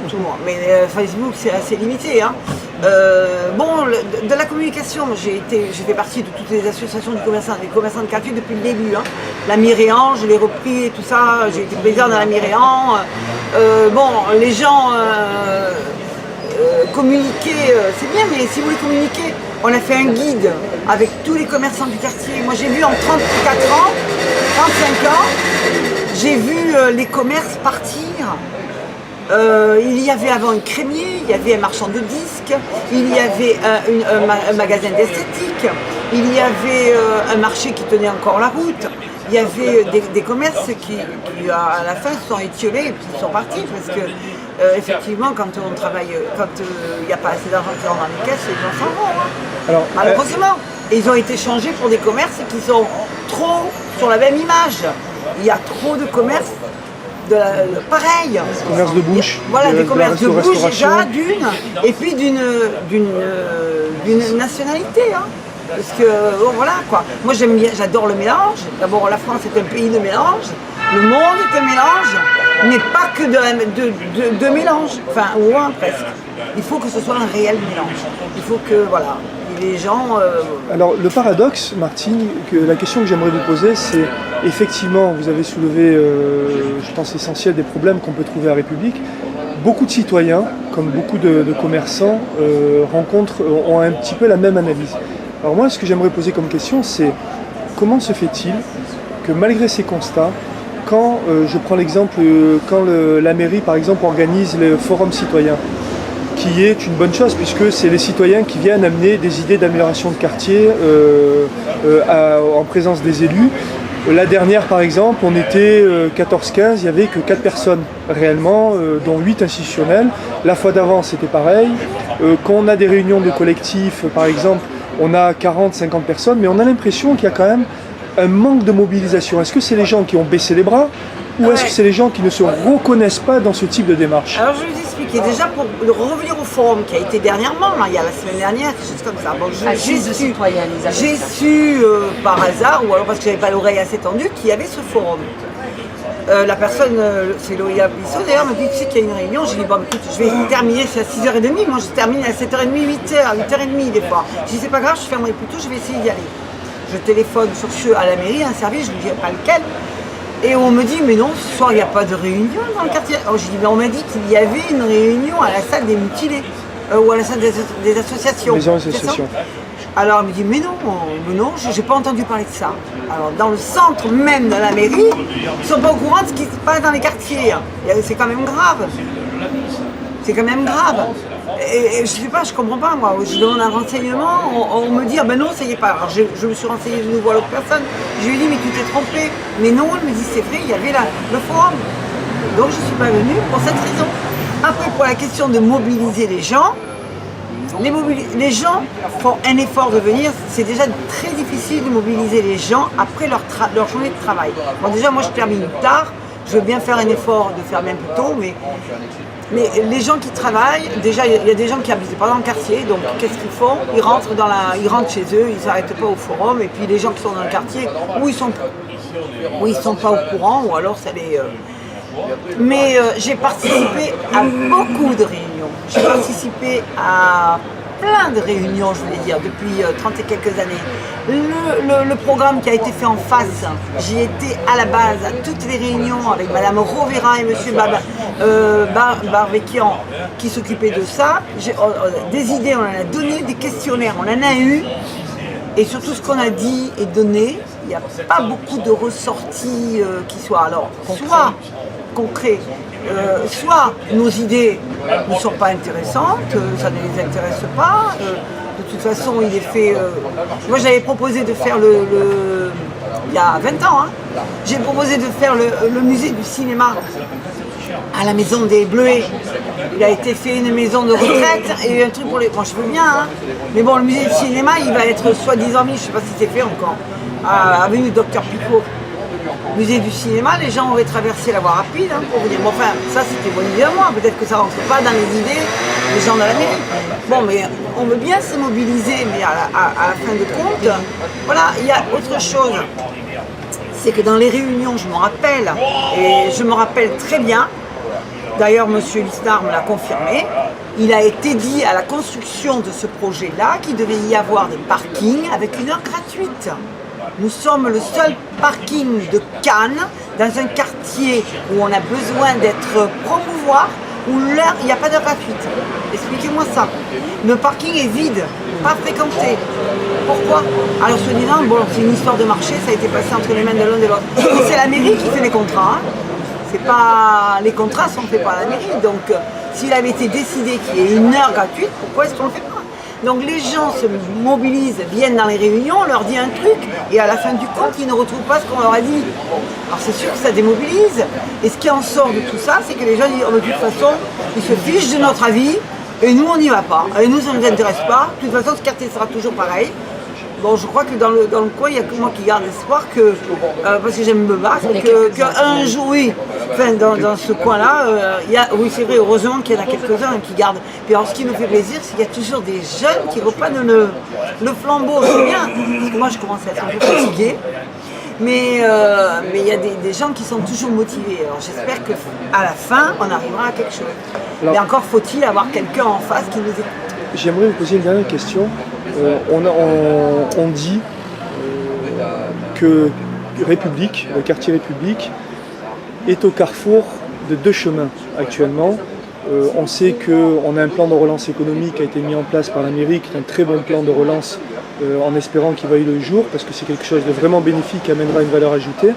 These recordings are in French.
surtout. Mais Facebook, c'est assez limité. Hein. De la communication, j'ai fait partie de toutes les associations des commerçants de quartier depuis le début. Hein. La Miréan, je l'ai repris et tout ça. J'ai été présidente de la Miréan. Les gens communiquer, c'est bien, mais si vous voulez communiquer, on a fait un guide avec tous les commerçants du quartier. Moi, j'ai vu en 34 ans, 35 ans, j'ai vu les commerces partir. Il y avait avant un crémier, il y avait un marchand de disques, il y avait un magasin d'esthétique, il y avait un marché qui tenait encore la route. Il y avait des commerces qui à la fin, se sont étiolés et puis ils sont partis parce que effectivement, quand on travaille, quand il n'y a pas assez d'argent qui rentre dans les caisses, les gens s'en vont. Alors, malheureusement. Et ils ont été changés pour des commerces qui sont trop sur la même image. Il y a trop de commerces pareil. Commerce de bouche. Voilà, des commerces de bouche déjà, et puis d'une nationalité. Hein. Parce que, voilà quoi. Moi j'adore le mélange. D'abord, la France est un pays de mélange. Le monde est un mélange, mais pas que de mélange. Enfin, ou un presque. Il faut que ce soit un réel mélange. Il faut que, voilà, les gens... Alors, le paradoxe, Martine, la question que j'aimerais vous poser, c'est effectivement, vous avez soulevé, je pense, l'essentiel des problèmes qu'on peut trouver à République. Beaucoup de citoyens, comme beaucoup de commerçants, ont un petit peu la même analyse. Alors moi, ce que j'aimerais poser comme question, c'est comment se fait-il que malgré ces constats, quand, je prends l'exemple, quand la mairie, par exemple, organise le forum citoyen, qui est une bonne chose, puisque c'est les citoyens qui viennent amener des idées d'amélioration de quartier en présence des élus. La dernière, par exemple, on était 14-15, il n'y avait que 4 personnes réellement, dont 8 institutionnelles. La fois d'avant, c'était pareil. Quand on a des réunions de collectifs, par exemple, on a 40-50 personnes, mais on a l'impression qu'il y a quand même un manque de mobilisation. Est-ce que c'est les gens qui ont baissé les bras ou est-ce que c'est les gens qui ne se reconnaissent pas dans ce type de démarche? Alors je vais vous expliquer. Déjà pour revenir au forum qui a été dernièrement, il y a la semaine dernière, quelque chose comme ça. Bon, j'ai su par hasard, ou alors parce que j'avais pas l'oreille assez tendue, qu'il y avait ce forum. La personne, c'est Loïa Bissot d'ailleurs, m'a dit tu sais qu'il y a une réunion. J'ai dit bon écoute, je vais terminer, c'est à 6h30, moi je termine à 7h30, 8h30 des fois. J'ai dit c'est pas grave, je fermerai plus tôt, je vais essayer d'y aller. Je téléphone à la mairie, un service, je ne dirai pas lequel. Et on me dit mais non, ce soir il n'y a pas de réunion dans le quartier. Alors j'ai dit mais on m'a dit qu'il y avait une réunion à la salle des mutilés, ou à la salle des associations. Maison associations. Alors elle me dit mais non, j'ai pas entendu parler de ça. Alors dans le centre même de la mairie, ils sont pas au courant de ce qui se passe dans les quartiers. C'est quand même grave. C'est quand même grave. Et je sais pas, je comprends pas moi. Je demande un renseignement, on me dit ah ben non, ça y est pas. Alors je me suis renseignée de nouveau à l'autre personne. Je lui ai dit mais tu t'es trompé. Mais non, elle me dit c'est vrai, il y avait le forum. Donc je suis pas venue pour cette raison. Après pour la question de mobiliser les gens. Les gens font un effort de venir, c'est déjà très difficile de mobiliser les gens après leur journée de travail. Bon déjà moi je termine tard, je veux bien faire un effort de faire même plus tôt, mais les gens qui travaillent, déjà il y a des gens qui habitent pas dans le quartier, donc qu'est-ce qu'ils font? Ils rentrent chez eux, ils ne s'arrêtent pas au forum, et puis les gens qui sont dans le quartier, ou ils sont pas au courant, ou alors ça les... Mais j'ai participé à beaucoup de réunions. J'ai participé à plein de réunions, je voulais dire, depuis 30 et quelques années. Le programme qui a été fait en face, j'y étais à la base, à toutes les réunions avec Madame Rovera et Monsieur Barbekian qui s'occupaient de ça. Des idées, on en a donné, des questionnaires, on en a eu. Et surtout ce qu'on a dit et donné, il n'y a pas beaucoup de ressorties qui soient alors soit concrets, soit nos idées ne sont pas intéressantes, ça ne les intéresse pas. De toute façon, il est fait... moi, j'avais proposé de faire il y a 20 ans, hein, j'ai proposé de faire le musée du cinéma à la maison des Bleuets. Il a été fait une maison de retraite et un truc pour les... Bon, je veux bien, hein, mais bon, le musée du cinéma, il va être soi-disant mis, je ne sais pas si c'est fait encore, à avenue Docteur Picot. Musée du cinéma, les gens auraient traversé la voie rapide hein, pour venir. Bon, enfin, ça c'était bonne idée à moi, peut-être que ça ne rentre pas dans les idées des gens de la mairie. Bon, mais on veut bien se mobiliser, mais à la fin de compte, voilà, il y a autre chose. C'est que dans les réunions, je me rappelle très bien, D'ailleurs, M. Lisnard me l'a confirmé. Il a été dit à la construction de ce projet-là qu'il devait y avoir des parkings avec une heure gratuite. Nous sommes le seul parking de Cannes dans un quartier où on a besoin d'être promouvoir, où l'heure, il n'y a pas d'heure gratuite. Expliquez-moi ça. Le parking est vide, pas fréquenté. Pourquoi? Alors soi-disant, bon, c'est une histoire de marché, ça a été passé entre les mains de l'un et de l'autre. Et c'est la mairie qui fait les contrats. Hein. C'est pas... Les contrats sont faits par la mairie. Donc s'il avait été décidé qu'il y ait une heure gratuite, pourquoi est-ce qu'on le fait pas? Donc les gens se mobilisent, viennent dans les réunions, on leur dit un truc, et à la fin du compte, ils ne retrouvent pas ce qu'on leur a dit. Alors c'est sûr que ça démobilise. Et ce qui en sort de tout ça, c'est que les gens disent, oh, de toute façon, ils se fichent de notre avis, et nous on n'y va pas. Et nous ça ne nous intéresse pas. De toute façon, ce quartier sera toujours pareil. Bon, je crois que dans le coin, il n'y a que moi qui garde espoir que, parce que j'aime me battre, qu'un jour, oui, enfin, dans ce coin-là, oui, c'est vrai, heureusement qu'il y en a quelques-uns qui gardent. Puis alors, ce qui nous fait plaisir, c'est qu'il y a toujours des jeunes qui reprennent le flambeau, c'est bien, parce que moi, je commence à être un peu fatiguée. Mais il y a des gens qui sont toujours motivés. Alors j'espère qu'à la fin, on arrivera à quelque chose. Alors, mais encore faut-il avoir quelqu'un en face qui nous écoute. J'aimerais vous poser une dernière question. On dit que République, le quartier République, est au carrefour de deux chemins actuellement. On sait qu'on a un plan de relance économique qui a été mis en place par la mairie, qui est un très bon plan de relance en espérant qu'il voie le jour, parce que c'est quelque chose de vraiment bénéfique qui amènera une valeur ajoutée.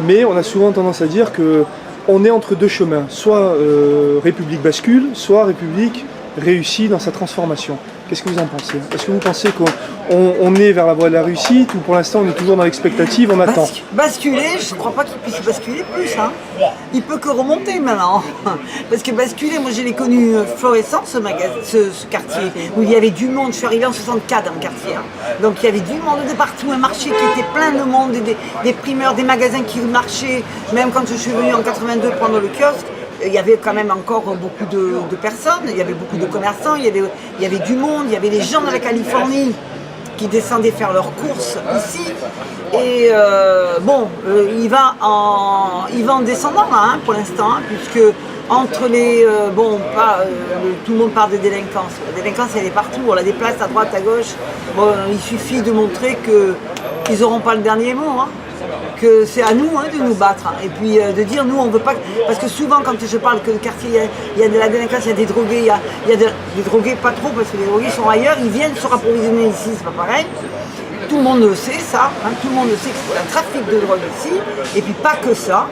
Mais on a souvent tendance à dire qu'on est entre deux chemins, soit République bascule, soit République réussit dans sa transformation. Qu'est-ce que vous en pensez? Est-ce que vous pensez qu'on est vers la voie de la réussite ou pour l'instant on est toujours dans l'expectative, on attend? Basculer, je ne crois pas qu'il puisse basculer plus. Hein. Il peut que remonter maintenant. Parce que basculer, moi je l'ai connu florissant ce quartier, où il y avait du monde. Je suis arrivée en 64 dans le quartier. Hein. Donc il y avait du monde de partout, un marché qui était plein de monde, des primeurs, des magasins qui marchaient. Même quand je suis venue en 82 prendre le kiosque, il y avait quand même encore beaucoup de personnes, il y avait beaucoup de commerçants, il y avait du monde, il y avait les gens de la Californie qui descendaient faire leurs courses ici. Et il va en descendant là, hein, pour l'instant, hein, puisque entre les... tout le monde parle de délinquance. La délinquance, elle est partout, on la déplace à droite, à gauche. Bon, il suffit de montrer qu'ils n'auront pas le dernier mot. Hein. Que c'est à nous de nous battre et puis de dire nous on veut pas, parce que souvent quand je parle que le quartier il y a de la délinquance, il y a des drogués, il y a des drogués pas trop parce que les drogués sont ailleurs, ils viennent se rapprovisionner ici, c'est pas pareil. Tout le monde le sait ça, hein, tout le monde le sait que c'est un trafic de drogue ici, et puis pas que ça,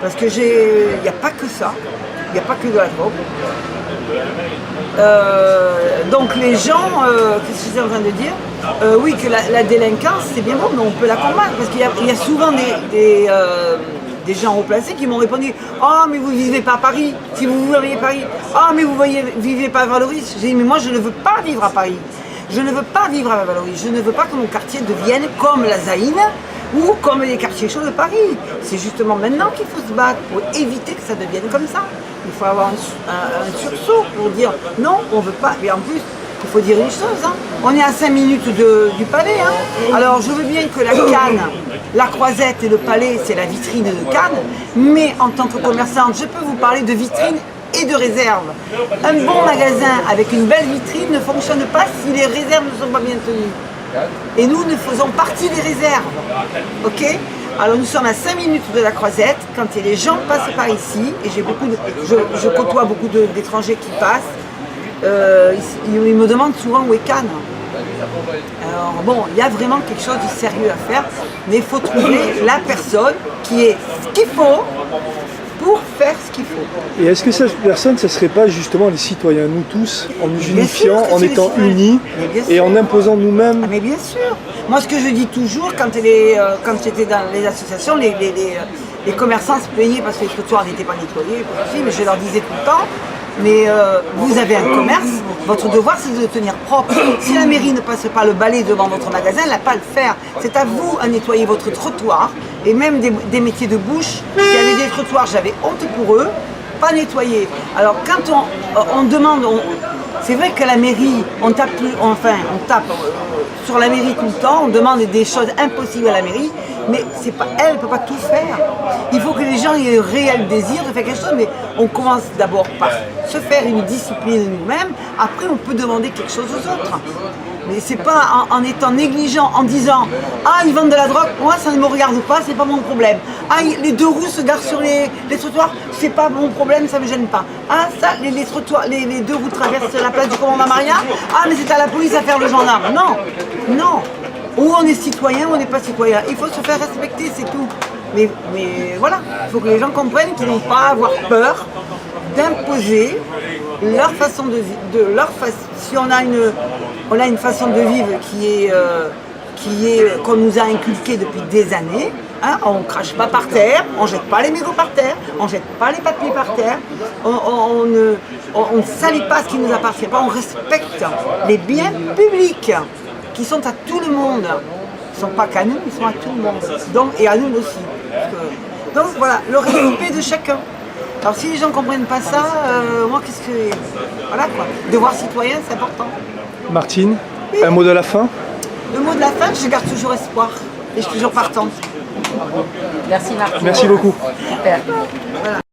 parce que il n'y a pas que ça, il n'y a pas que de la drogue. Donc les gens, qu'est-ce que j'étais en train de dire? Oui, que la délinquance c'est bien bon, mais on peut la combattre parce qu'il y a souvent des gens haut placés qui m'ont répondu « Ah, mais vous ne vivez pas à Paris, si vous vivez à Paris, ah, mais vous ne vivez pas à Valoris. » J'ai dit « Mais moi je ne veux pas vivre à Paris, je ne veux pas vivre à Valoris, je ne veux pas que mon quartier devienne comme la Zaïne ou comme les quartiers chauds de Paris. C'est justement maintenant qu'il faut se battre pour éviter que ça devienne comme ça. Il faut avoir un sursaut pour dire non, on ne veut pas. Et en plus, il faut dire une chose, hein. On est à 5 minutes du palais. Hein. Alors je veux bien que la Cannes, la Croisette et le palais, c'est la vitrine de Cannes, mais en tant que commerçante, je peux vous parler de vitrine et de réserve. Un bon magasin avec une belle vitrine ne fonctionne pas si les réserves ne sont pas bien tenues. Et nous faisons partie des réserves. Ok? Alors nous sommes à 5 minutes de la Croisette, quand les gens passent par ici, et je côtoie beaucoup d'étrangers qui passent, ils me demandent souvent où est Cannes. Alors bon, il y a vraiment quelque chose de sérieux à faire, mais il faut trouver la personne qui est ce qu'il faut pour faire ce qu'il faut. Et est-ce que cette personne, ce ne serait pas justement les citoyens, nous tous, en nous unifiant, en étant unis et en imposant nous-mêmes? Ah mais bien sûr. Moi ce que je dis toujours, quand j'étais dans les associations, les commerçants se plaignaient parce que les trottoirs n'étaient pas nettoyés, mais je leur disais tout le temps, mais vous avez un commerce, votre devoir c'est de le tenir propre. Si la mairie ne passe pas le balai devant votre magasin, elle n'a pas à le faire. C'est à vous à nettoyer votre trottoir, et même des métiers de bouche. S'il y avait des trottoirs, j'avais honte pour eux, pas nettoyés. Alors quand on demande, c'est vrai que la mairie, on tape sur la mairie tout le temps, on demande des choses impossibles à la mairie, Mais c'est pas, elle ne peut pas tout faire. Il faut que les gens aient le réel désir de faire quelque chose, mais on commence d'abord par se faire une discipline nous-mêmes, après on peut demander quelque chose aux autres. Mais c'est pas en étant négligent, en disant « Ah, ils vendent de la drogue, moi ça ne me regarde pas, c'est pas mon problème. Ah, les deux roues se garent sur les trottoirs, c'est pas mon problème, ça me gêne pas. Ah, ça, les deux roues traversent la place du commandant Maria, ah, mais c'est à la police à faire le gendarme. » Non, non. Ou on est citoyen ou on n'est pas citoyen. Il faut se faire respecter, c'est tout. Mais voilà, il faut que les gens comprennent qu'ils n'ont pas à avoir peur d'imposer leur façon de vivre. Si on a une façon de vivre qui est qu'on nous a inculqué depuis des années, hein, on ne crache pas par terre, on ne jette pas les mégots par terre, on ne jette pas les papiers par terre, on ne salit pas ce qui ne nous appartient pas, on respecte les biens publics qui sont à tout le monde. Ils ne sont pas qu'à nous, ils sont à tout le monde. Donc, et à nous aussi. Donc voilà, le respect de chacun. Alors si les gens ne comprennent pas ça, moi qu'est-ce que... Voilà quoi. Devoir citoyen, c'est important. Martine, oui. Un mot de la fin? Le mot de la fin, je garde toujours espoir. Et je suis toujours partante. Merci Martine. Merci beaucoup. Super. Voilà.